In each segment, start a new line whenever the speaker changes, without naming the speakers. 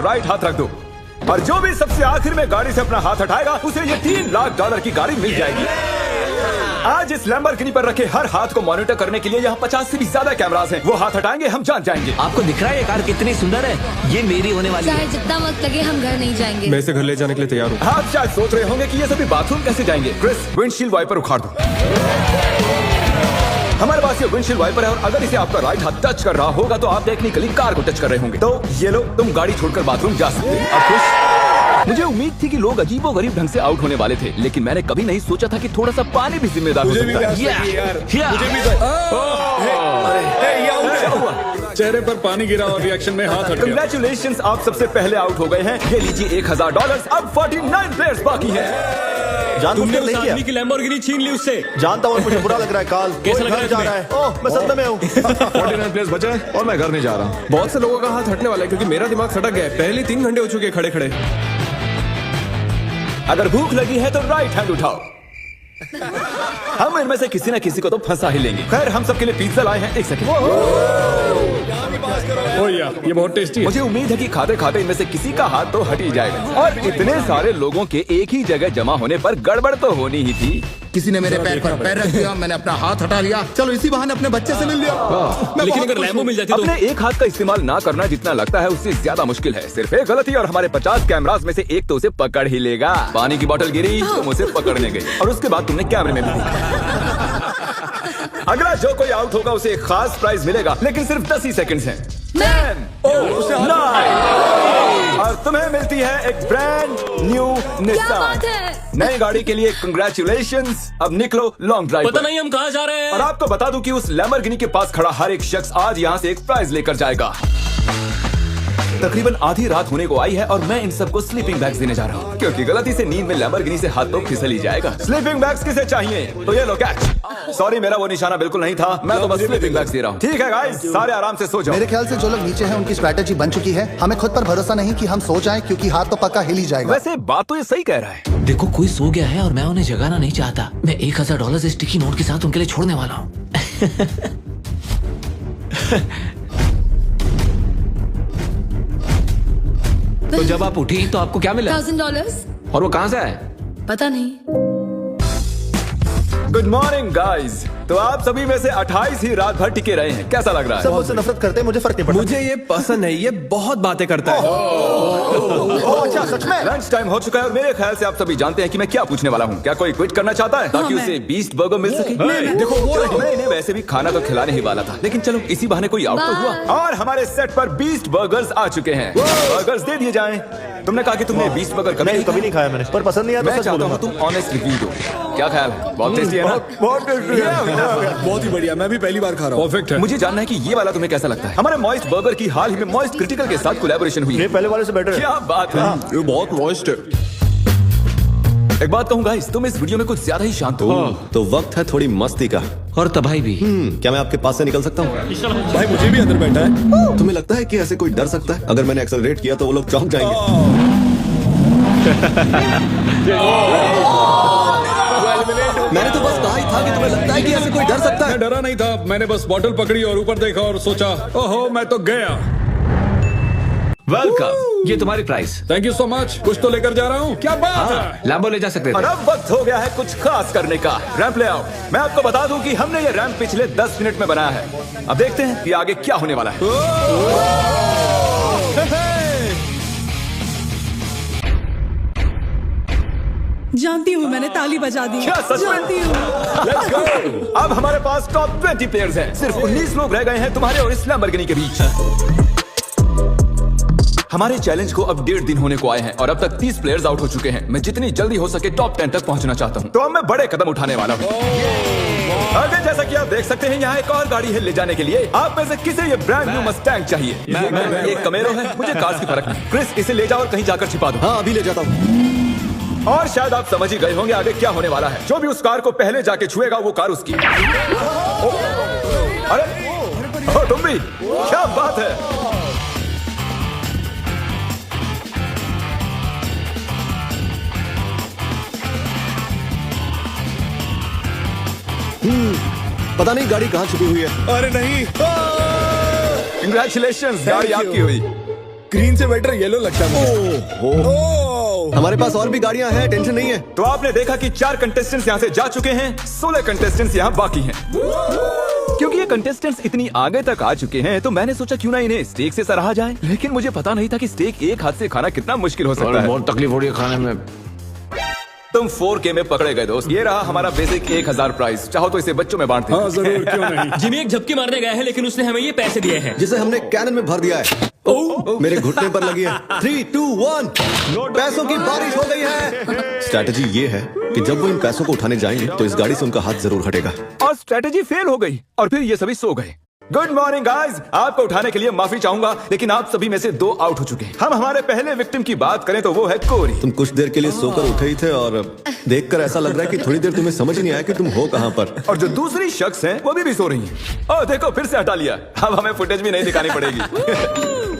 Right हाथ रख दो और जो भी सबसे आखिर में गाड़ी से अपना हाथ हटाएगा उसे ये $3 लाख की गाड़ी मिल जाएगी। आज इस लैम्बोर्गिनी पर रखे हर हाथ को मॉनिटर करने के लिए यहाँ 50 से भी ज्यादा कैमरास हैं। वो हाथ हटाएंगे हम जान जाएंगे।
आपको दिख रहा है ये कार कितनी सुंदर है? ये मेरी होने वाली है।
चाहे जितना वक्त लगे हम घर नहीं जाएंगे।
मैं इसे घर ले जाने के लिए तैयार हूँ।
आप शायद सोच रहे होंगे कि ये सभी बाथरूम कैसे जाएंगे। क्रिस, विंडशील्ड वाइपर उखाड़ दो। हमारे पास ये विंडशील्ड वाइपर है और अगर इसे आपका राइट हाथ टच कर रहा होगा तो आप टेक्निकली कार को टच कर रहे होंगे। तो ये लो, तुम गाड़ी छोड़कर बाथरूम जा सकते हो। अब खुश? मुझे उम्मीद थी कि लोग अजीबोगरीब ढंग से आउट होने वाले थे, लेकिन मैंने कभी नहीं सोचा था कि थोड़ा सा पानी भी जिम्मेदार हो सकता है।
चेहरे पर पानी गिरा और रिएक्शन में हाथ हट गया।
Congratulations, आप सबसे पहले आउट हो गए हैं। ये लीजिए $1000। अब 49 प्लेयर्स बाकी हैं।
तुमने उस आदमी की लैम्बोर्गिनी छीन ली उससे।
जानता हूँ, मुझे बुरा लग रहा है। काल
कैसा लग रहा है
जा रहा है। ओह, मैं सदमे में हूँ।
49 प्लेयर्स बचे हैं और मैं घर नहीं जा रहा। बहुत से लोगों का हाथ हटने वाला है क्योंकि मेरा दिमाग सटक गया है। पहले 3 घंटे हो चुके खड़े खड़े।
अगर भूख लगी है तो राइट हैंड उठाओ। हम इनमें से किसी न किसी को तो फंसा ही लेंगे। खैर, हम सबके लिए पिज्जा लाए हैं। एक सेकंड।
ओह यार, ये बहुत टेस्टी है।
मुझे उम्मीद है कि खाते खाते इनमें से किसी का हाथ तो हट ही जाएगा। और इतने सारे लोगों के एक ही जगह जमा होने पर गड़बड़ तो होनी ही थी।
किसी ने मेरे पैर पर पैर रख दिया, मैंने अपना हाथ हटा लिया। चलो इसी बहाने अपने बच्चे से मिल लिया।
लेकिन अगर लैम्बो मिल जाती तो
अपने एक हाथ का इस्तेमाल ना करना जितना लगता है उससे ज्यादा मुश्किल है। सिर्फ एक गलती और हमारे 50 कैमरास में से एक तो उसे पकड़ ही लेगा। पानी की बोतल गिरी, तुम उसे पकड़ने गई और उसके बाद तुमने कैमरे में भी देखा। अगला जो कोई आउट होगा उसे एक खास प्राइज मिलेगा, लेकिन सिर्फ 10 ही सेकंड्स हैं। 10, 9 और तुम्हें मिलती है एक ब्रांड न्यू निसान। नई गाड़ी के लिए कंग्रेचुलेशंस। अब निकलो लॉन्ग ड्राइव।
पता नहीं हम कहाँ जा रहे हैं।
और आपको बता दूं कि उस लैम्बोर्गिनी के पास खड़ा हर एक शख्स आज यहाँ से एक प्राइज लेकर जाएगा। तकरीबन आधी रात होने को आई है और मैं इन सबको स्लीपिंग बैग्स देने जा रहा हूँ, क्योंकि गलती से नींद में लैम्बोर्गिनी से हाथ तो फिसल ही जाएगा। स्लीपिंग बैग्स किसे चाहिए? तो ये लो कैच। सॉरी, मेरा वो निशाना बिल्कुल नहीं था। मैं तो बस स्लीपिंग बैग्स दे रहा हूँ। ठीक है गाइस, सारे आराम से सो जाओ।
मेरे ख्याल से जो लोग नीचे हैं उनकी स्ट्रैटेजी बन चुकी है। हमें खुद पर भरोसा नहीं कि हम सो जाएं, क्योंकि हाथ तो पक्का हिल ही जाएगा।
वैसे बात तो ये सही कह रहा है।
देखो, कोई सो गया है और मैं उन्हें जगाना नहीं चाहता। मैं $1000 स्टिकी नोट के साथ उनके लिए छोड़ने वाला हूँ। तो जब आप उठी तो आपको क्या मिला?
$1000।
और वो कहाँ से आए?
पता नहीं।
Good morning guys. तो आप सभी में से 28 ही रात भर टिके रहे हैं। कैसा लग रहा
सब
है?
मुझसे नफरत करते हैं, मुझे फर्क नहीं पड़ता।
मुझे ये पसंद है। ये बहुत बातें करता है।
अच्छा, सच में?
लंच टाइम हो चुका है और मेरे ख्याल से आप सभी जानते हैं कि मैं क्या पूछने वाला हूँ। क्या कोई क्विट करना चाहता है ताकि उसे बीस्ट बर्गर मिल सके? देखो, मैं इन्हें वैसे भी खाना तो खिलाने ही वाला था, लेकिन चलो इसी बहाने कोई आउट तो हुआ। और हमारे सेट पर बीस्ट बर्गर्स आ चुके हैं। बर्गर्स दे दिए जाएं। तुमने कहा कि तुमने बीस्ट बर्गर
कभी नहीं खाया मैंने, पर पसंद नहीं आया।
मैं चाहता हूँ तुम ऑनेस्ट रिव्यू दो। क्या ख्याल है? बहुत टेस्टी है ना?
बहुत टेस्टी है।
बहुत ही बढ़िया। मैं भी पहली बार खा रहा हूँ। परफेक्ट है।
मुझे जानना है कि ये वाला तुम्हें कैसा लगता है। हमारे मॉइस्ट बर्गर की हाल ही में मॉइस्ट क्रिटिकल के साथ कोलैबोरेशन हुई
ये
है।
पहले वाले से बेटर है।
क्या बात है।
ये बहुत मॉइस्ट है।
एक बात कहूँ गाइस, तुम इस वीडियो में कुछ ज्यादा ही शांत हो।
तो वक्त है थोड़ी मस्ती का।
और तबाही भी।
क्या मैं आपके पास से निकल सकता हूँ?
भाई मुझे भी अंदर बैठा है।
तुम्हें लगता है कि ऐसे कोई डर सकता है? अगर मैंने एक्सेलरेट किया तो वो लोग चौंक जाएंगे। मैंने तो बस कहा ही था कि तुम्हें लगता है कि ऐसे कोई डर सकता है?
मैं डरा नहीं था। मैंने बस बॉटल पकड़ी और ऊपर देखा और सोचा, ओहो मैं तो गया।
वेलकम, ये तुम्हारी price.
Thank you so much. कुछ तो लेकर जा रहा हूँ। क्या बात है।
लैम्बो ले जा सकते
और
थे।
अब वक्त हो गया है कुछ खास करने का। रैंप ले आओ। मैं आपको बता दूं कि हमने ये रैंप पिछले 10 मिनट में बनाया है। अब देखते हैं कि आगे क्या होने वाला है।
जानती हूँ, मैंने ताली बजा दी।
क्या सच में?
जानती हूँ।
Let's go! अब हमारे पास टॉप 20 प्लेयर्स हैं। सिर्फ 19 लोग रह गए हैं तुम्हारे और इस लैम्बोर्गिनी के बीच। हमारे चैलेंज को अब 1.5 दिन होने को आए हैं और अब तक 30 प्लेयर्स आउट हो चुके हैं। मैं जितनी जल्दी हो सके टॉप 10 तक पहुंचना चाहता हूं। तो अब मैं बड़े कदम उठाने वाला हूं। आगे जैसा कि आप देख सकते हैं, यहाँ एक और गाड़ी है ले जाने के लिए। आप में से किसे ये ब्रांड न्यू मस्टैंग चाहिए? एक कमेरो है, मुझे कार की फर्क नहीं। क्रिस, इसे ले जाओ और कहीं जाकर छिपा दो।
हाँ, अभी ले जाता हूँ।
और शायद आप समझ ही गए होंगे आगे क्या होने वाला है। जो भी उस कार को पहले जाके छुएगा वो कार उसकी। अरे तुम भी? क्या बात है।
पता नहीं गाड़ी कहाँ छुपी हुई है।
अरे नहीं।
कंग्रेचुलेशंस, गाड़ी आपकी हुई।
ग्रीन से बेटर येलो लगता है मुझे।
हमारे पास और भी गाड़ियां हैं, टेंशन नहीं है।
तो आपने देखा कि 4 कंटेस्टेंट्स यहाँ से जा चुके हैं, 16 कंटेस्टेंट्स यहाँ बाकी हैं। क्योंकि ये कंटेस्टेंट्स इतनी आगे तक आ चुके हैं तो मैंने सोचा क्यों ना इन्हें स्टेक से सराहा जाए, लेकिन मुझे पता नहीं था कि स्टेक एक हाथ से खाना कितना मुश्किल हो सकता है।
बहुत तकलीफ हो रही है खाने में।
तुम 4K में पकड़े गए दोस्त। ये रहा हमारा बेसिक 1000 प्राइस। चाहो तो इसे बच्चों में बांटते हैं।
हाँ जरूर, क्यों नहीं।
जिमी एक झपकी मारने गया है लेकिन उसने हमें ये पैसे दिए हैं
जिसे हमने कैनन में भर दिया है। मेरे घुटने पर लगी है। 3, 2, 1 पैसों की बारिश हो गई है। स्ट्रैटेजी ये है कि जब वो इन पैसों को उठाने जाएंगे तो इस गाड़ी से उनका हाथ जरूर हटेगा।
और स्ट्रेटेजी फेल हो गई और फिर ये सभी सो गए। गुड मॉर्निंग गाइस, आपको उठाने के लिए माफी चाहूंगा लेकिन आप सभी में से 2 आउट हो चुके हैं। हम हमारे पहले विक्टिम की बात करें तो वो है कोरी।
तुम कुछ देर के लिए सोकर उठे ही थे और देखकर ऐसा लग रहा है कि थोड़ी देर तुम्हें समझ ही नहीं आया कि तुम हो कहां पर।
और जो दूसरी शख्स है वो भी सो रही है। ओह देखो, फिर से हटा लिया। अब हमें फुटेज भी नहीं दिखानी पड़ेगी।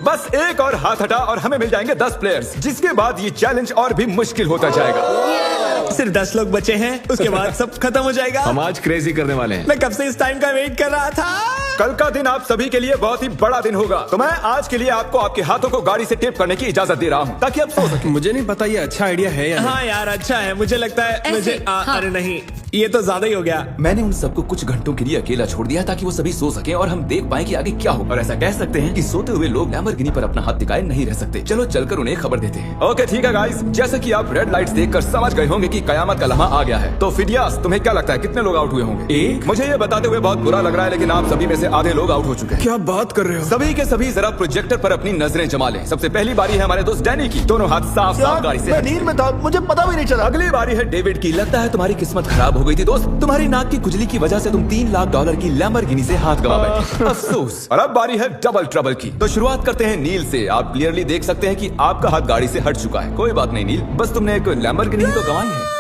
बस एक और हाथ हटा और हमें मिल जाएंगे 10 प्लेयर्स, जिसके बाद ये चैलेंज और भी मुश्किल होता जाएगा।
सिर्फ 10 लोग बचे हैं, उसके बाद सब खत्म हो जाएगा।
हम आज क्रेजी करने वाले हैं।
मैं कब से इस टाइम का वेट कर रहा था।
कल का दिन आप सभी के लिए बहुत ही बड़ा दिन होगा, तो मैं आज के लिए आपको आपके हाथों को गाड़ी से टेप करने की इजाजत दे रहा हूँ ताकि आप सो सकें।
मुझे नहीं पता ये अच्छा आइडिया है या नहीं।
हाँ यार अच्छा है, मुझे लगता है
ऐसे,
मुझे
हाँ।
अरे नहीं, ये तो ज्यादा ही हो गया।
मैंने उन सबको कुछ घंटों के लिए अकेला छोड़ दिया ताकि वो सभी सो सकें और हम देख पाएं कि आगे क्या हो। और ऐसा कह सकते हैं कि सोते हुए लोग लैम्बोर्गिनी पर अपना हाथ टिकाए नहीं रह सकते। चलो चलकर उन्हें खबर देते हैं। ओके ठीक है गाइस, जैसे कि आप रेड लाइट्स देखकर समझ गए होंगे कि कयामत का लम्हा आ गया है। तो फिडियास, तुम्हें क्या लगता है कितने लोग आउट हुए होंगे?
एक।
मुझे ये बताते हुए बहुत बुरा लग रहा है लेकिन आप सभी में से आधे लोग आउट हो चुके हैं।
क्या बात कर रहे हो?
सभी के सभी जरा प्रोजेक्टर पर अपनी नजरें जमा लें। सबसे पहली बारी है हमारे दोस्त डैनी की। दोनों हाथ साफ साफ गाड़ी से।
मैं नींद में था, मुझे पता भी नहीं चला।
अगली बारी है डेविड की। लगता है तुम्हारी किस्मत खराब हो गई थी दोस्त। तुम्हारी नाक की खुजली की वजह से तुम $3 लाख की लैम्बोर्गिनी से हाथ गवा बैठे। अफसोस। और अब बारी है डबल ट्रबल की। तो शुरुआत करते हैं नील से। आप क्लियरली देख सकते हैं कि आपका हाथ गाड़ी से हट चुका है। कोई बात नहीं नील, बस तुमने एक लैम्बोर्गिनी तो गंवाई है।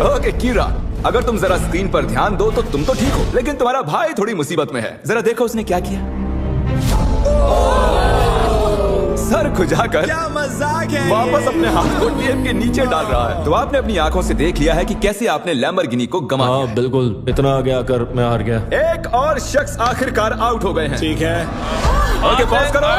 ओके कीरा, अगर तुम जरा स्क्रीन पर ध्यान दो तो तुम तो ठीक हो, लेकिन तुम्हारा भाई थोड़ी मुसीबत में है। जरा देखो उसने क्या किया। सर खुजाकर
क्या मजाक है
वापस अपने हाथ को टेप के नीचे डाल रहा है। तो आपने अपनी आंखों से देख लिया है कि कैसे आपने लैम्बोर्गिनी को गंवा दिया है।
बिल्कुल, इतना आगे आकर मैं हार गया।
एक और शख्स आखिरकार आउट हो गए हैं।
ठीक है,
ओके पॉज करो।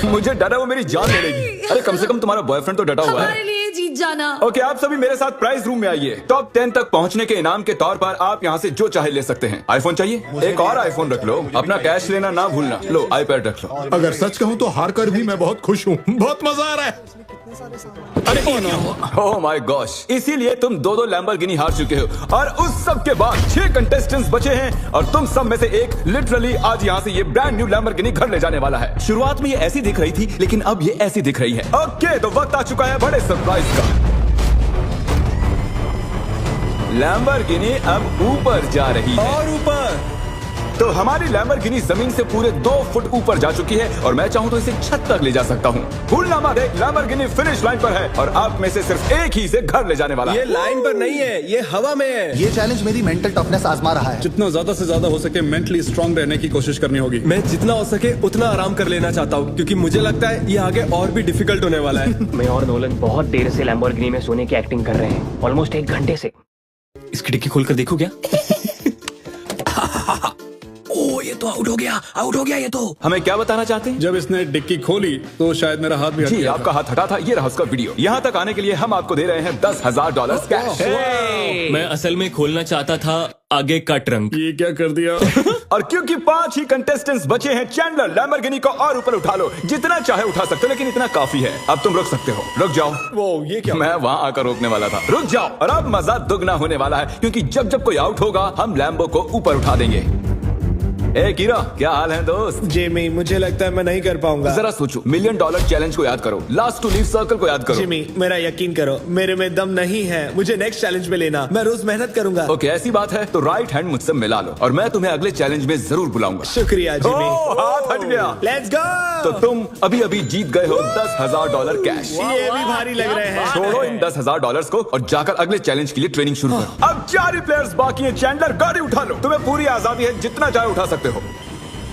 मुझे डरा वो मेरी जान ले लेगी। अरे कम से कम तुम्हारा बॉयफ्रेंड तो डटा हुआ
हमारे
है।
लिए जीत जाना।
ओके आप सभी मेरे साथ प्राइज रूम में आइए। टॉप 10 तक पहुंचने के इनाम के तौर पर आप यहाँ से जो चाहे ले सकते हैं। आईफोन चाहिए? एक और आईफोन रख लो। अपना कैश लेना ना भूलना। लो आईपैड रख लो।
अगर सच कहूँ तो हार कर भी मैं बहुत खुश हूँ। बहुत मजा आ रहा है।
ओह माय गॉश, इसीलिए तुम 2 लैम्बोर्गिनी हार चुके हो और उस सब के बाद 6 कंटेस्टेंट्स बचे हैं और तुम सब में से एक लिटरली आज यहाँ से ये ब्रांड न्यू लैम्बोर्गिनी घर ले जाने वाला है। शुरुआत में ये ऐसी दिख रही थी लेकिन अब ये ऐसी दिख रही है। ओके तो वक्त आ चुका है बड़े सरप्राइज का। लैम्बोर्गिनी अब ऊपर जा रही है।
और ऊपर।
तो हमारी लैम्बोर्गिनी जमीन से पूरे 2 फुट ऊपर जा चुकी है और मैं चाहूँ तो इसे छत तक ले जा सकता हूँ। भूलना मत, लैम्बोर्गिनी फिनिश लाइन पर है और आप में से सिर्फ एक ही इसे घर ले जाने वाला है।
ये लाइन पर नहीं है, ये हवा में है।
ये चैलेंज मेरी मेंटल टफनेस आजमा रहा है।
जितना ज्यादा से ज्यादा हो सके मेंटली स्ट्रांग रहने की कोशिश करनी होगी।
मैं जितना हो सके उतना आराम कर लेना चाहता हूँ क्योंकि मुझे लगता है ये आगे और भी डिफिकल्ट होने वाला है।
मैं और नोलन बहुत देर से लैम्बोर्गिनी में सोने की एक्टिंग कर रहे हैं, ऑलमोस्ट 1 घंटे से।
इसकी डिक्की खोलकर देखो क्या। ओ ये तो आउट हो गया ये तो।
हमें क्या बताना चाहते हैं?
जब इसने डिक्की खोली तो शायद मेरा हाथ भी हट
जी
गया
आपका हाथ हटा था। ये रहा उसका वीडियो। यहाँ तक आने के लिए हम आपको दे रहे हैं $10,000 कैश।
मैं असल में खोलना चाहता था आगे का ट्रंक।
ये क्या कर दिया।
और क्योंकि 5 ही कंटेस्टेंट्स बचे हैं, चैंडलर लैम्बोर्गिनी को और ऊपर उठा लो। जितना चाहे उठा सकते हो लेकिन इतना काफी है। अब तुम रुक सकते हो। रुक जाओ।
वो ये क्या।
मैं वहाँ आकर रोकने वाला था। रुक जाओ। और अब मजा दुगना होने वाला है क्योंकि जब जब कोई आउट होगा हम लैम्बो को ऊपर उठा देंगे। ए कीरा, क्या हाल है दोस्त?
जिमी मुझे लगता है मैं नहीं कर पाऊंगा।
जरा सोचो, $1 मिलियन चैलेंज को याद करो, लास्ट टू लीव सर्कल को याद करो।
जिमी मेरा यकीन करो, मेरे में दम नहीं है। मुझे नेक्स्ट चैलेंज में लेना, मैं रोज मेहनत करूंगा।
ओके ऐसी बात है तो राइट हैंड मुझसे मिला लो और मैं तुम्हें अगले चैलेंज में जरूर बुलाऊंगा।
शुक्रिया जिमी।
हाथ हट गया।
Let's go.
तो तुम अभी अभी जीत गए हो $10,000 कैश।
ये भी भारी लग रहे हैं।
छोड़ो इन $10,000 को और जाकर अगले चैलेंज के लिए ट्रेनिंग शुरू करो। अब 4 ही प्लेयर्स बाकी हैं। चैंडलर गाड़ी उठा लो, तुम्हें पूरी आजादी है, जितना चाहे उठा सकते हो।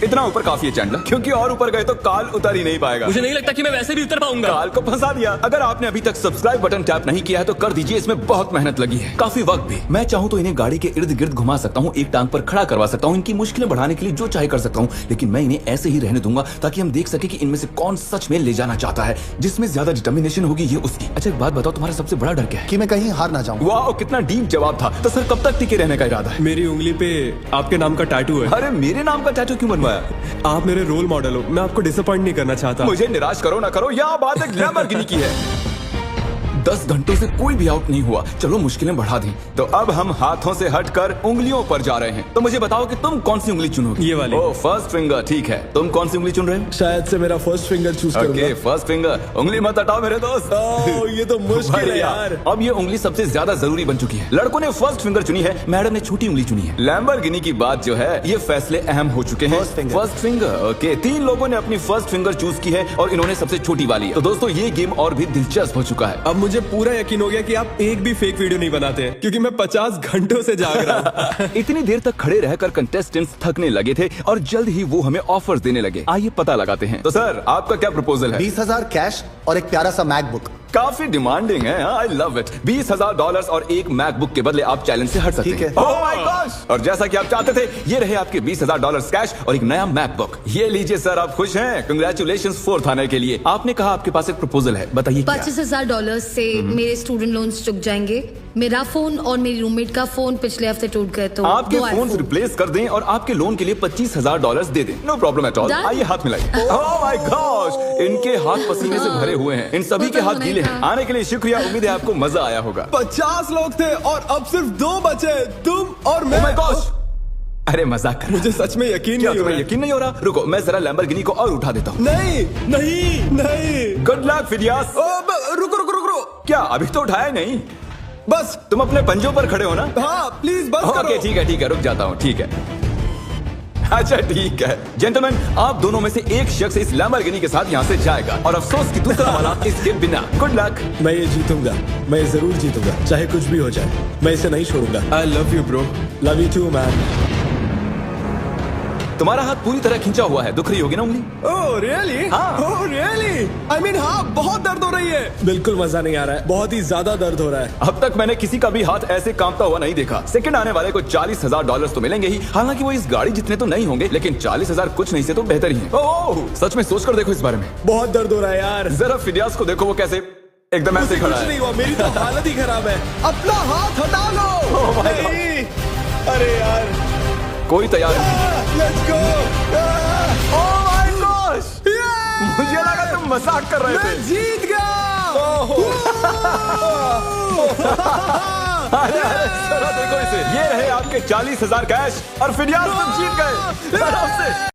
इतना ऊपर काफी है चैंडलर, क्योंकि और ऊपर गए तो काल उतर ही नहीं पाएगा।
मुझे नहीं लगता कि मैं वैसे भी उतर पाऊंगा।
काल को फंसा दिया। अगर आपने अभी तक सब्सक्राइब बटन टैप नहीं किया है तो कर दीजिए, इसमें बहुत मेहनत लगी है, काफी वक्त भी। मैं चाहूँ तो इन्हें गाड़ी के इर्द गिर्द घुमा सकता हूँ, एक टांग पर खड़ा करवा सकता हूँ, इनकी मुश्किलें बढ़ाने के लिए जो चाहे कर सकता हूँ, लेकिन मैं इन्हें ऐसे ही रहने दूंगा ताकि हम देख सके कि इनमें से कौन सच में ले जाना चाहता है। जिसमें ज्यादा डिटर्मिनेशन होगी ये उसकी। अच्छा एक बात बताओ, तुम्हारा सबसे बड़ा डर क्या है?
कि मैं कहीं हार ना जाऊं।
वाह, कितना डीप जवाब था। तो सर कब तक टिके रहने का इरादा है?
मेरी उंगली पे आपके नाम का टैटू है।
अरे मेरे नाम का टैटू क्यों बनवाया?
आप मेरे रोल मॉडल हो, मैं आपको डिसअपॉइंट नहीं करना चाहता।
मुझे निराश करो ना करो, यह बात एक लैम्बोर्गिनी की है। 10 घंटों से कोई भी आउट नहीं हुआ, चलो मुश्किलें बढ़ा दी। तो अब हम हाथों से हटकर उंगलियों पर जा रहे हैं। तो मुझे बताओ कि तुम कौन सी उंगली चुनोगे?
ये वाली।
ओह फर्स्ट फिंगर, ठीक है। तुम कौन सी उंगली चुन रहे हो?
शायद से मेरा फर्स्ट फिंगर चूज
ओके
करूंगा।
First finger. उंगली मत हटाओ मेरे दोस्त।
ओह, ये तो मुश्किल है
बढ़िया।
यार।
अब ये उंगली सबसे ज्यादा जरूरी बन चुकी है। लड़कों ने फर्स्ट फिंगर चुनी है, मैडम ने छोटी उंगली चुनी है। लैम्बोर्गिनी की बात जो है, ये फैसले अहम हो चुके हैं। First finger, okay. 3 लोगों ने अपनी फर्स्ट फिंगर चूज की है और इन्होंने सबसे छोटी वाली है। तो दोस्तों ये गेम और भी दिलचस्प हो चुका है।
अब मुझे पूरा यकीन हो गया कि आप एक भी फेक वीडियो नहीं बनाते हैं, क्योंकि मैं 50 घंटों से जाग रहा हूँ।
इतनी देर तक खड़े रहकर कंटेस्टेंट्स थकने लगे थे और जल्द ही वो हमें ऑफर्स देने लगे। आइए पता लगाते हैं। तो सर आपका क्या प्रपोजल है?
20,000 कैश और एक प्यारा सा मैकबुक।
काफी डिमांडिंग है। I love it. $20,000 और एक मैकबुक के बदले आप चैलेंज से हट सकते
ठीक
हैं।
है।
Oh my gosh! और जैसा कि आप चाहते थे, ये रहे आपके $20,000 कैश और एक नया मैकबुक। ये लीजिए सर, आप खुश हैं? कंग्रेचुलेशंस 4th आने के लिए। आपने कहा आपके पास एक प्रपोजल है, बताइए क्या?
$25,000 से मेरे स्टूडेंट लोन्स चुक जाएंगे। मेरा फोन और मेरी रूममेट का फोन पिछले हफ्ते टूट गए, तो
आपके
2
फोन
iPhone।
रिप्लेस कर दें और आपके लोन के लिए $25,000 दे दें। No problem at all.
Done?
आइए हाथ मिलाइए। Oh my gosh! इनके हाथ पसीने से भरे हुए हैं। इन सभी
वो
के
तो
हाथ
होना ही
गीले हैं।
था।
आने के लिए शुक्रिया। उम्मीद है आपको मजा आया होगा।
50 लोग थे और अब सिर्फ 2 बचे, तुम और मैं।
Oh my gosh! अरे मजाक कर रहा।
मुझे सच में यकीन
क्या
नहीं हो
तुम्हें
रहा।
यकीन नहीं हो रहा? रुको, मैं जरा लैम्बोर्गिनी को और उठा देता हूँ।
नहीं नहीं नहीं।
Good luck Phidias.
रुको रुको रुको।
क्या अभी तो उठाया नहीं?
बस।
तुम अपने पंजों पर खड़े हो ना?
हाँ प्लीज बस करो।
ओके ठीक है, रुक जाता हूँ। ठीक है, अच्छा ठीक है। जेंटलमैन, आप दोनों में से एक शख्स इस लैम्बोर्गिनी के साथ यहाँ से जाएगा और अफसोस कि दूसरा वाला इसके बिना। Good luck.
मैं ये जीतूंगा, मैं जरूर जीतूंगा, चाहे कुछ भी हो जाए। मैं इसे नहीं छोड़ूंगा।
I love you bro.
Love you too man.
तुम्हारा हाथ पूरी तरह खींचा हुआ है, दुख रही होगी ना उंगली?
Oh really?
हाँ।
Oh really? आई मीन हाँ, बहुत दर्द हो रही है।
बिल्कुल मजा नहीं आ रहा है, बहुत ही ज्यादा दर्द हो रहा है।
अब तक मैंने किसी का भी हाथ ऐसे कांपता हुआ नहीं देखा। सेकंड आने वाले को $40,000 तो मिलेंगे ही। हालांकि वो इस गाड़ी जितने तो नहीं होंगे, लेकिन 40,000 कुछ नहीं से तो बेहतर ही है। ओह सच में सोच कर देखो इस बारे में।
बहुत दर्द हो रहा है यार।
जरा फिडियास को देखो, वो कैसे एकदम ऐसे खड़ा
कुछ
है।
नहीं हुआ, मेरी तो हालत ही खराब है। अपना हाथ हटा लो।
Oh my God.
नहीं। अरे यार,
कोई तैयार नहीं।
Let's go.
Oh my gosh! मुझे लगा तुम मजाक कर रहे थे।
मैं जीत गया।
अरे जरा देखो इसे। ये रहे आपके 40,000 कैश और फिडियास तुम जीत गए। आराम से।